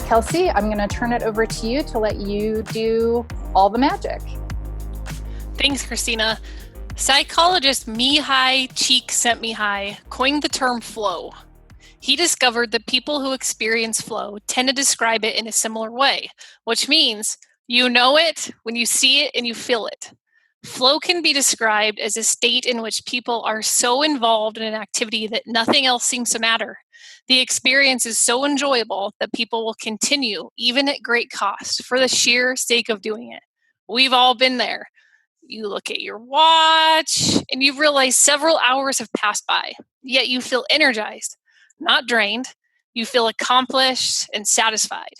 Kelsey, I'm going to turn it over to you to let you do all the magic. Thanks, Christina. Psychologist Mihai Csikszentmihalyi coined the term flow. He discovered that people who experience flow tend to describe it in a similar way, which means you know it when you see it and you feel it. Flow can be described as a state in which people are so involved in an activity that nothing else seems to matter. The experience is so enjoyable that people will continue, even at great cost, for the sheer sake of doing it. We've all been there. You look at your watch and you realize several hours have passed by, yet you feel energized, not drained. You feel accomplished and satisfied.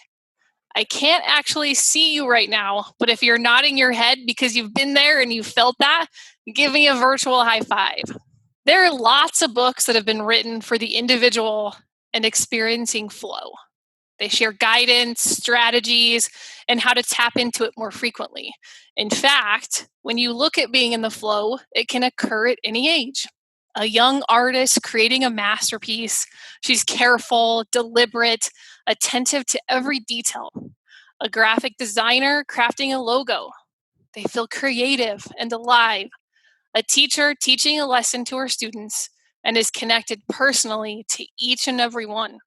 I can't actually see you right now, but if you're nodding your head because you've been there and you felt that, give me a virtual high five. There are lots of books that have been written for the individual and experiencing flow. They share guidance, strategies, and how to tap into it more frequently. In fact, when you look at being in the flow, it can occur at any age. A young artist creating a masterpiece, she's careful, deliberate, attentive to every detail. A graphic designer crafting a logo, they feel creative and alive. A teacher teaching a lesson to her students and is connected personally to each and every one.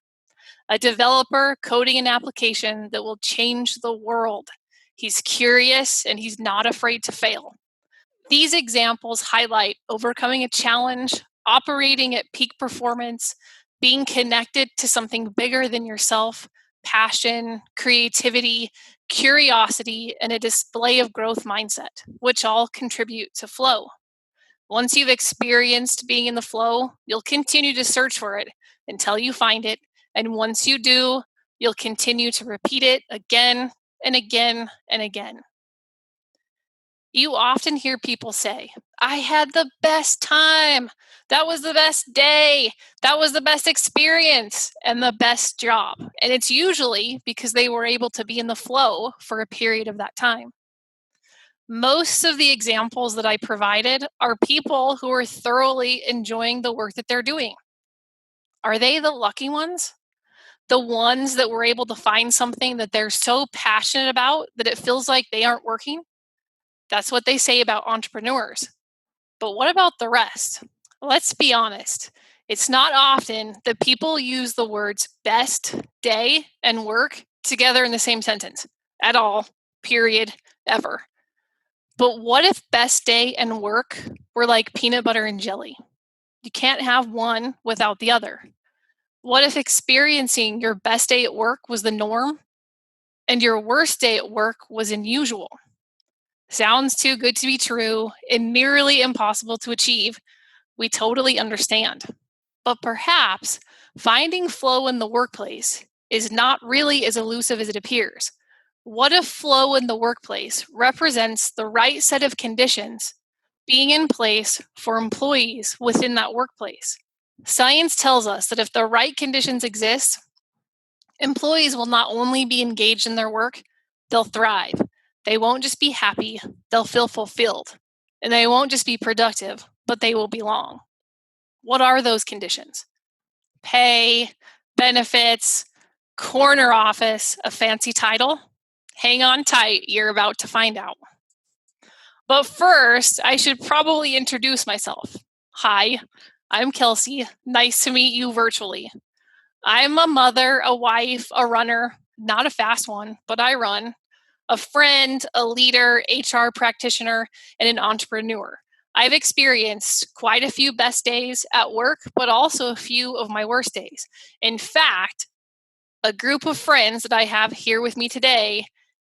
A developer coding an application that will change the world. He's curious and he's not afraid to fail. These examples highlight overcoming a challenge, operating at peak performance, being connected to something bigger than yourself, passion, creativity, curiosity, and a display of growth mindset, which all contribute to flow. Once you've experienced being in the flow, you'll continue to search for it until you find it. And once you do, you'll continue to repeat it again and again and again. You often hear people say, I had the best time. That was the best day. That was the best experience and the best job. And it's usually because they were able to be in the flow for a period of that time. Most of the examples that I provided are people who are thoroughly enjoying the work that they're doing. Are they the lucky ones? The ones that were able to find something that they're so passionate about that it feels like they aren't working? That's what they say about entrepreneurs. But what about the rest? Let's be honest. It's not often that people use the words best day and work together in the same sentence at all, period, ever. But what if best day and work were like peanut butter and jelly? You can't have one without the other. What if experiencing your best day at work was the norm and your worst day at work was unusual? Sounds too good to be true and nearly impossible to achieve. We totally understand. But perhaps finding flow in the workplace is not really as elusive as it appears. What if flow in the workplace represents the right set of conditions being in place for employees within that workplace? Science tells us that if the right conditions exist, employees will not only be engaged in their work, they'll thrive. They won't just be happy, they'll feel fulfilled. And they won't just be productive, but they will belong. What are those conditions? Pay, benefits, corner office, a fancy title? Hang on tight, you're about to find out. But first, I should probably introduce myself. Hi, I'm Kelsey. Nice to meet you virtually. I'm a mother, a wife, a runner, not a fast one, but I run, a friend, a leader, HR practitioner, and an entrepreneur. I've experienced quite a few best days at work, but also a few of my worst days. In fact, a group of friends that I have here with me today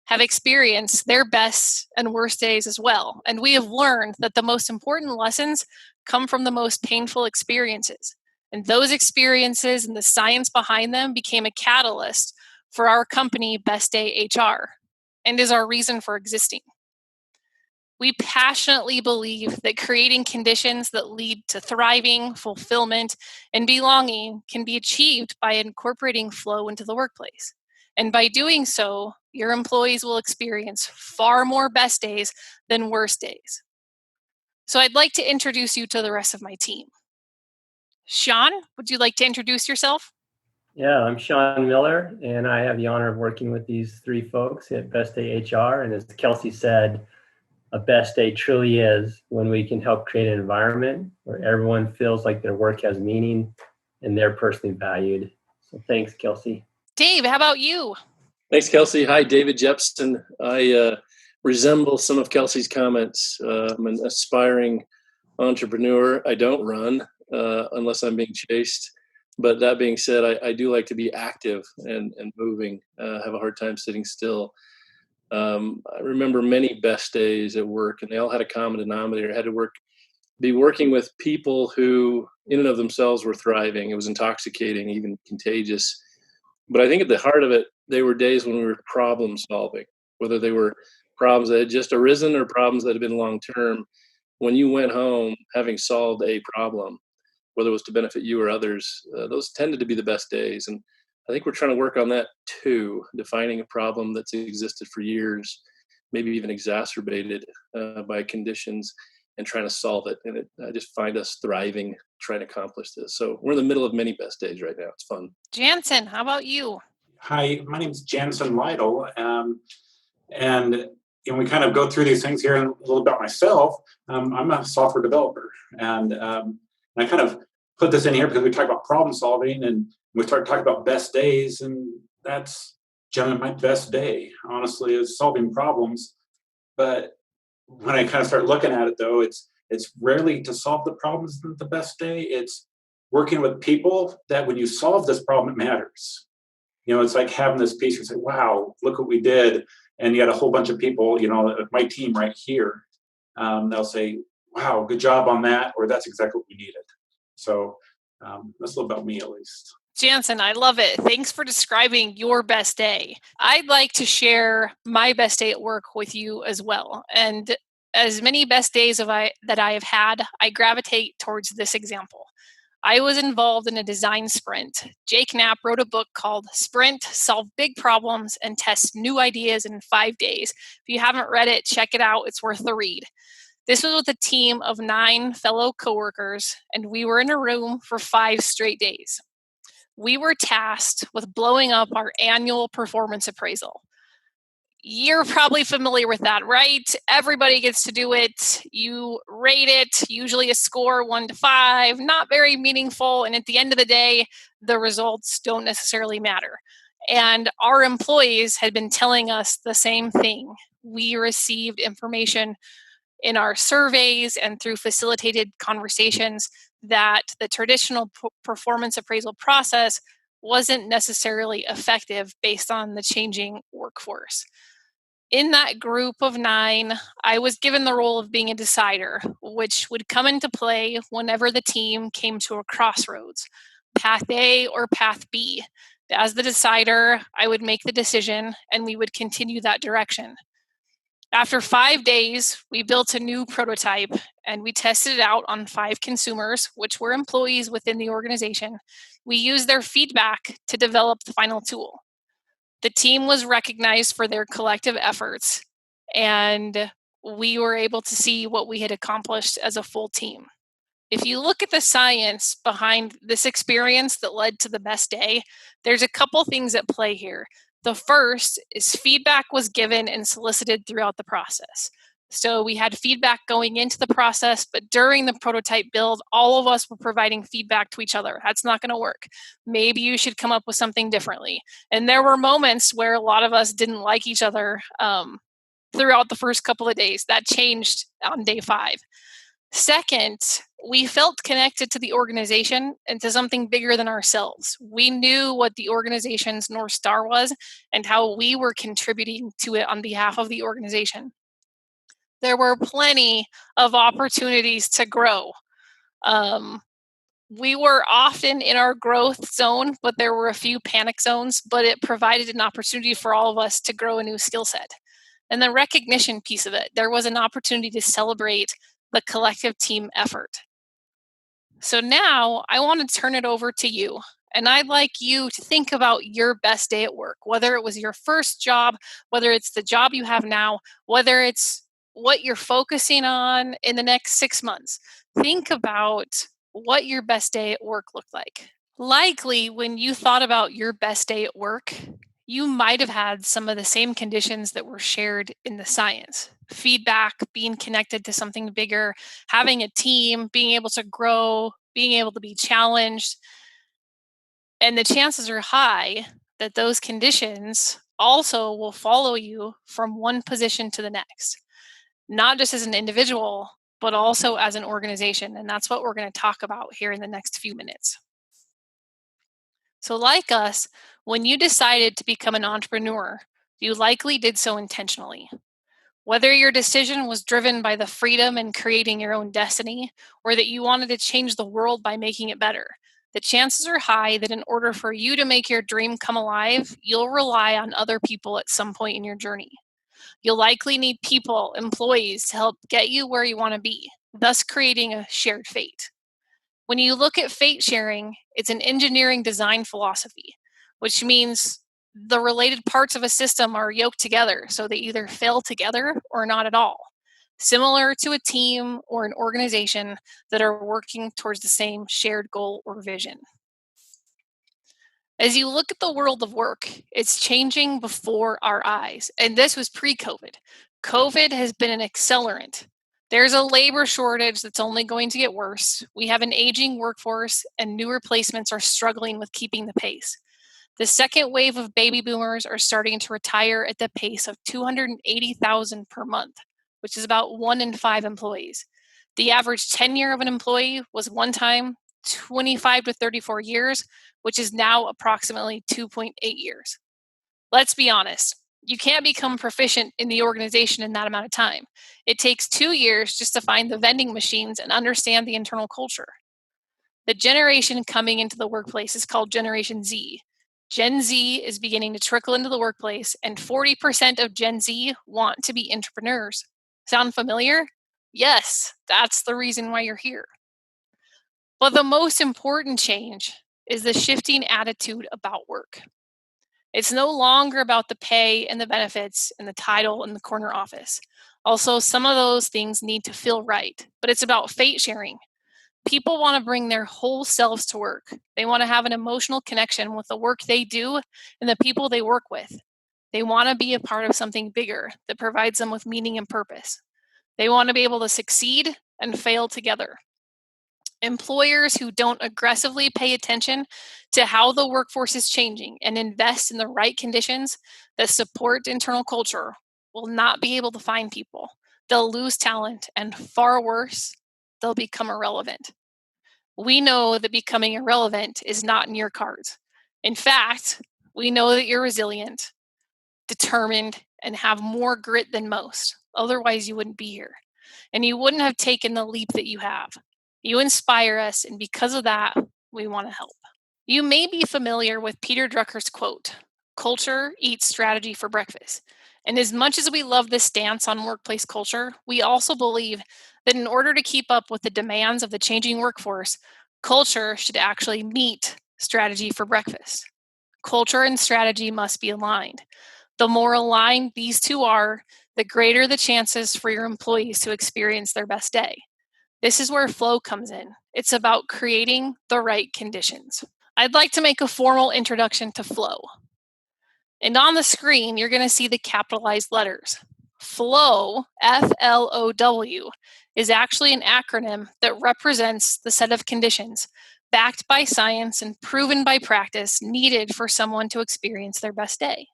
have experienced their best and worst days as well. And we have learned that the most important lessons come from the most painful experiences. And those experiences and the science behind them became a catalyst for our company, Best Day HR, and is our reason for existing. We passionately believe that creating conditions that lead to thriving, fulfillment, and belonging can be achieved by incorporating flow into the workplace. And by doing so, your employees will experience far more best days than worst days. So I'd like to introduce you to the rest of my team. Sean, would you like to introduce yourself? Yeah, I'm Sean Miller, and I have the honor of working with these three folks at Best Day HR. And as Kelsey said, a best day truly is when we can help create an environment where everyone feels like their work has meaning and they're personally valued. So thanks, Kelsey. Dave, how about you? Thanks, Kelsey. Hi, David Jepson. I resemble some of Kelsey's comments. I'm an aspiring entrepreneur. I don't run unless I'm being chased. But that being said, I do like to be active and moving. Have a hard time sitting still. I remember many best days at work, and they all had a common denominator. I had to be working with people who, in and of themselves, were thriving. It was intoxicating, even contagious. But I think at the heart of it, they were days when we were problem solving, whether they were problems that had just arisen or problems that had been long term. When you went home having solved a problem, whether it was to benefit you or others, those tended to be the best days. And I think we're trying to work on that too, defining a problem that's existed for years, maybe even exacerbated by conditions, and trying to solve it. And I just find us thriving trying to accomplish this. So we're in the middle of many best days right now. It's fun. Jansen, how about you? Hi, my name is Jansen Lytle, and we kind of go through these things here. And a little about myself. I'm a software developer, and I kind of put this in here because we talk about problem solving, and we start talking about best days, and that's generally my best day, honestly, is solving problems. But when I kind of start looking at it, though, it's rarely to solve the problems isn't the best day. It's working with people that when you solve this problem, it matters. It's like having this piece. You say, "Wow, look what we did," and you got a whole bunch of people. My team right here. They'll say, "Wow, good job on that," or "That's exactly what we needed." So that's a little about me, at least. Jansen, I love it. Thanks for describing your best day. I'd like to share my best day at work with you as well. And as many best days that I have had, I gravitate towards this example. I was involved in a design sprint. Jake Knapp wrote a book called Sprint, Solve Big Problems, and Test New Ideas in 5 days. If you haven't read it, check it out. It's worth the read. This was with a team of 9 fellow coworkers, and we were in a room for 5 straight days. We were tasked with blowing up our annual performance appraisal. You're probably familiar with that, right? Everybody gets to do it. You rate it, usually a score 1 to 5, not very meaningful. And at the end of the day, the results don't necessarily matter. And our employees had been telling us the same thing. We received information in our surveys and through facilitated conversations that the traditional performance appraisal process wasn't necessarily effective based on the changing workforce. In that group of 9, I was given the role of being a decider, which would come into play whenever the team came to a crossroads, path A or path B. As the decider, I would make the decision and we would continue that direction. After 5 days, we built a new prototype and we tested it out on 5 consumers, which were employees within the organization. We used their feedback to develop the final tool. The team was recognized for their collective efforts, and we were able to see what we had accomplished as a full team. If you look at the science behind this experience that led to the best day, there's a couple things at play here. The first is feedback was given and solicited throughout the process. So we had feedback going into the process, but during the prototype build, all of us were providing feedback to each other. That's not going to work. Maybe you should come up with something differently. And there were moments where a lot of us didn't like each other throughout the first couple of days. That changed on day 5. Second, we felt connected to the organization and to something bigger than ourselves. We knew what the organization's North Star was and how we were contributing to it on behalf of the organization. There were plenty of opportunities to grow. We were often in our growth zone, but there were a few panic zones, but it provided an opportunity for all of us to grow a new skill set. And the recognition piece of it, there was an opportunity to celebrate the collective team effort. So now I want to turn it over to you And I'd like you to think about your best day at work, whether it was your first job, whether it's the job you have now, whether it's what you're focusing on in the next 6 months. Think about what your best day at work looked like. Likely, when you thought about your best day at work, you might have had some of the same conditions that were shared in the science. Feedback, being connected to something bigger, having a team, being able to grow, being able to be challenged. And the chances are high that those conditions also will follow you from one position to the next, not just as an individual, but also as an organization. And that's what we're going to talk about here in the next few minutes. So like us, when you decided to become an entrepreneur, you likely did so intentionally. Whether your decision was driven by the freedom in creating your own destiny, or that you wanted to change the world by making it better, the chances are high that in order for you to make your dream come alive, you'll rely on other people at some point in your journey. You'll likely need people, employees, to help get you where you want to be, thus creating a shared fate. When you look at fate sharing, it's an engineering design philosophy, which means the related parts of a system are yoked together so they either fail together or not at all, similar to a team or an organization that are working towards the same shared goal or vision. As you look at the world of work, it's changing before our eyes. And this was pre-COVID. COVID has been an accelerant. There's a labor shortage that's only going to get worse. We have an aging workforce, and new replacements are struggling with keeping the pace. The second wave of baby boomers are starting to retire at the pace of 280,000 per month, which is about 1 in 5 employees. The average tenure of an employee was one time 25 to 34 years, which is now approximately 2.8 years. Let's be honest. You can't become proficient in the organization in that amount of time. It takes 2 years just to find the vending machines and understand the internal culture. The generation coming into the workplace is called Generation Z. Gen Z is beginning to trickle into the workplace, and 40% of Gen Z want to be entrepreneurs. Sound familiar? Yes, that's the reason why you're here. But the most important change is the shifting attitude about work. It's no longer about the pay and the benefits and the title and the corner office. Also, some of those things need to feel right, but it's about fate sharing. People want to bring their whole selves to work. They want to have an emotional connection with the work they do and the people they work with. They want to be a part of something bigger that provides them with meaning and purpose. They want to be able to succeed and fail together. Employers who don't aggressively pay attention to how the workforce is changing and invest in the right conditions that support internal culture will not be able to find people. They'll lose talent, and far worse, they'll become irrelevant. We know that becoming irrelevant is not in your cards. In fact, we know that you're resilient, determined, and have more grit than most. Otherwise, you wouldn't be here. And you wouldn't have taken the leap that you have. You inspire us, and because of that, we want to help. You may be familiar with Peter Drucker's quote, "Culture eats strategy for breakfast." And as much as we love this stance on workplace culture, we also believe that in order to keep up with the demands of the changing workforce, culture should actually meet strategy for breakfast. Culture and strategy must be aligned. The more aligned these two are, the greater the chances for your employees to experience their best day. This is where flow comes in. It's about creating the right conditions. I'd like to make a formal introduction to flow. And on the screen, you're going to see the capitalized letters. FLOW, F-L-O-W, is actually an acronym that represents the set of conditions backed by science and proven by practice needed for someone to experience their best day.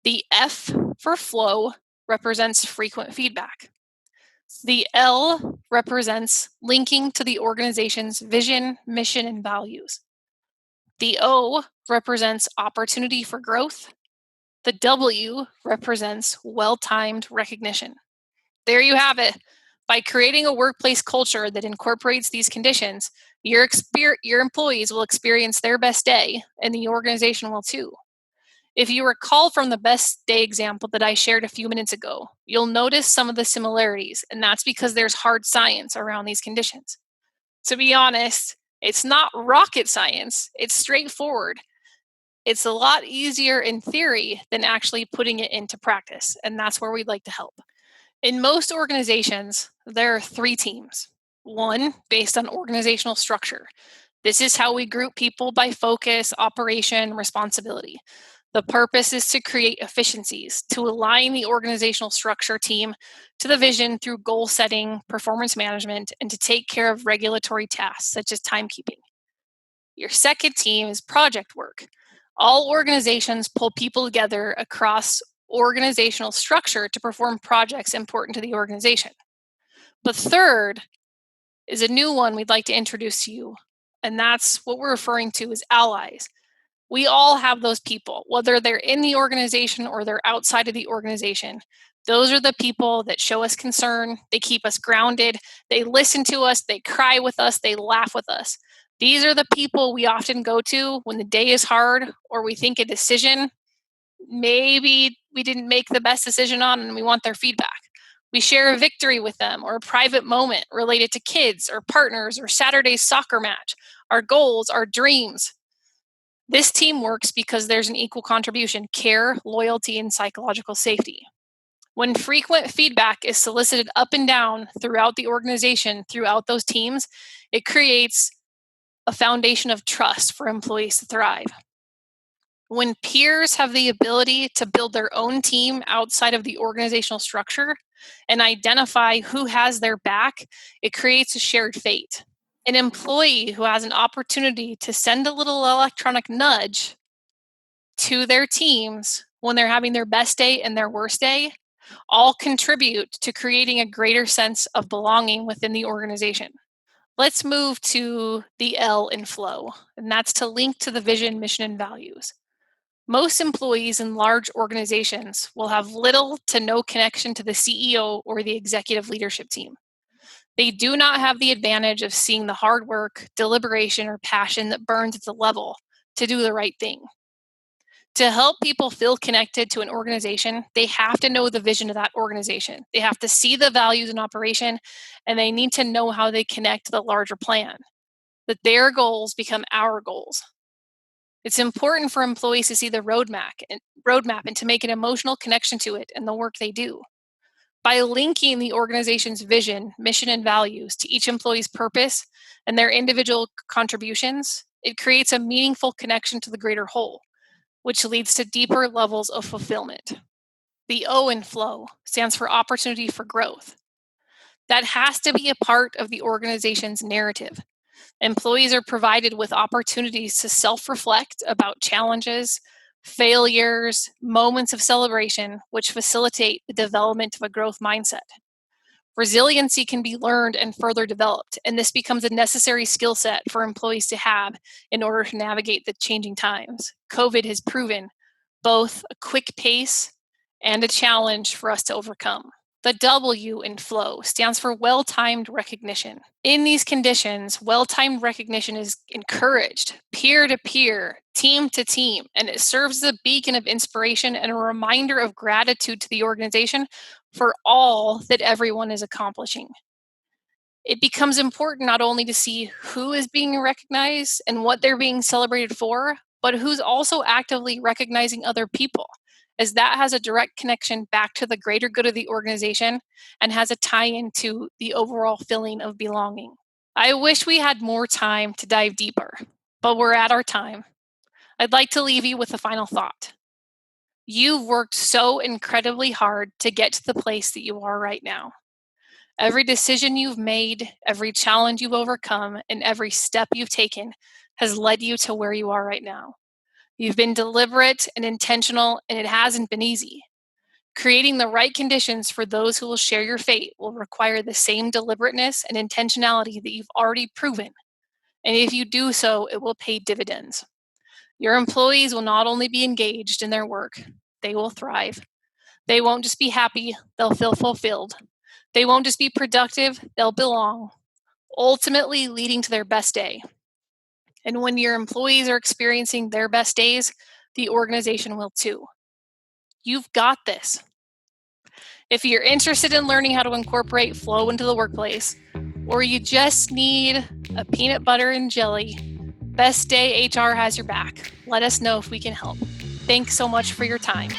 The F for flow represents frequent feedback. The L represents linking to the organization's vision, mission, and values. The O represents opportunity for growth. The W represents well-timed recognition. There you have it. By creating a workplace culture that incorporates these conditions, your employees will experience their best day, and the organization will too. If you recall from the best day example that I shared a few minutes ago, you'll notice some of the similarities, and that's because there's hard science around these conditions. To be honest, It's not rocket science. It's straightforward. It's a lot easier in theory than actually putting it into practice, and that's where we'd like to help. In most organizations, there are 3 teams. 1, based on organizational structure. This is how we group people by focus, operation, responsibility. The purpose is to create efficiencies, to align the organizational structure team to the vision through goal setting, performance management, and to take care of regulatory tasks such as timekeeping. Your second team is project work. All organizations pull people together across organizational structure to perform projects important to the organization. The third is a new one we'd like to introduce to you, and that's what we're referring to as allies. We all have those people, whether they're in the organization or they're outside of the organization. Those are the people that show us concern, they keep us grounded, they listen to us, they cry with us, they laugh with us. These are the people we often go to when the day is hard or we think a decision maybe we didn't make the best decision on and we want their feedback. We share a victory with them or a private moment related to kids or partners or Saturday's soccer match, our goals, our dreams. This team works because there's an equal contribution, care, loyalty, and psychological safety. When frequent feedback is solicited up and down throughout the organization, throughout those teams, it creates a foundation of trust for employees to thrive. When peers have the ability to build their own team outside of the organizational structure and identify who has their back, it creates a shared fate. An employee who has an opportunity to send a little electronic nudge to their teams when they're having their best day and their worst day all contribute to creating a greater sense of belonging within the organization. Let's move to the L in flow, and that's to link to the vision, mission, and values. Most employees in large organizations will have little to no connection to the CEO or the executive leadership team. They do not have the advantage of seeing the hard work, deliberation, or passion that burns at the level to do the right thing. To help people feel connected to an organization, they have to know the vision of that organization. They have to see the values in operation, and they need to know how they connect to the larger plan, that their goals become our goals. It's important for employees to see the roadmap and to make an emotional connection to it and the work they do. By linking the organization's vision, mission, and values to each employee's purpose and their individual contributions, it creates a meaningful connection to the greater whole, which leads to deeper levels of fulfillment. The O in flow stands for opportunity for growth. That has to be a part of the organization's narrative. Employees are provided with opportunities to self-reflect about challenges, failures, moments of celebration, which facilitate the development of a growth mindset. Resiliency can be learned and further developed, and this becomes a necessary skill set for employees to have in order to navigate the changing times. COVID has proven both a quick pace and a challenge for us to overcome. The W in flow stands for well-timed recognition. In these conditions, well-timed recognition is encouraged, peer-to-peer, team-to-team, and it serves as a beacon of inspiration and a reminder of gratitude to the organization for all that everyone is accomplishing. It becomes important not only to see who is being recognized and what they're being celebrated for, but who's also actively recognizing other people, as that has a direct connection back to the greater good of the organization and has a tie-in to the overall feeling of belonging. I wish we had more time to dive deeper, but we're at our time. I'd like to leave you with a final thought. You've worked so incredibly hard to get to the place that you are right now. Every decision you've made, every challenge you've overcome, and every step you've taken has led you to where you are right now. You've been deliberate and intentional, and it hasn't been easy. Creating the right conditions for those who will share your fate will require the same deliberateness and intentionality that you've already proven. And if you do so, it will pay dividends. Your employees will not only be engaged in their work, they will thrive. They won't just be happy, they'll feel fulfilled. They won't just be productive, they'll belong, ultimately leading to their best day. And when your employees are experiencing their best days, the organization will too. You've got this. If you're interested in learning how to incorporate flow into the workplace, or you just need a peanut butter and jelly. Best Day HR has your back. Let us know if we can help. Thanks so much for your time.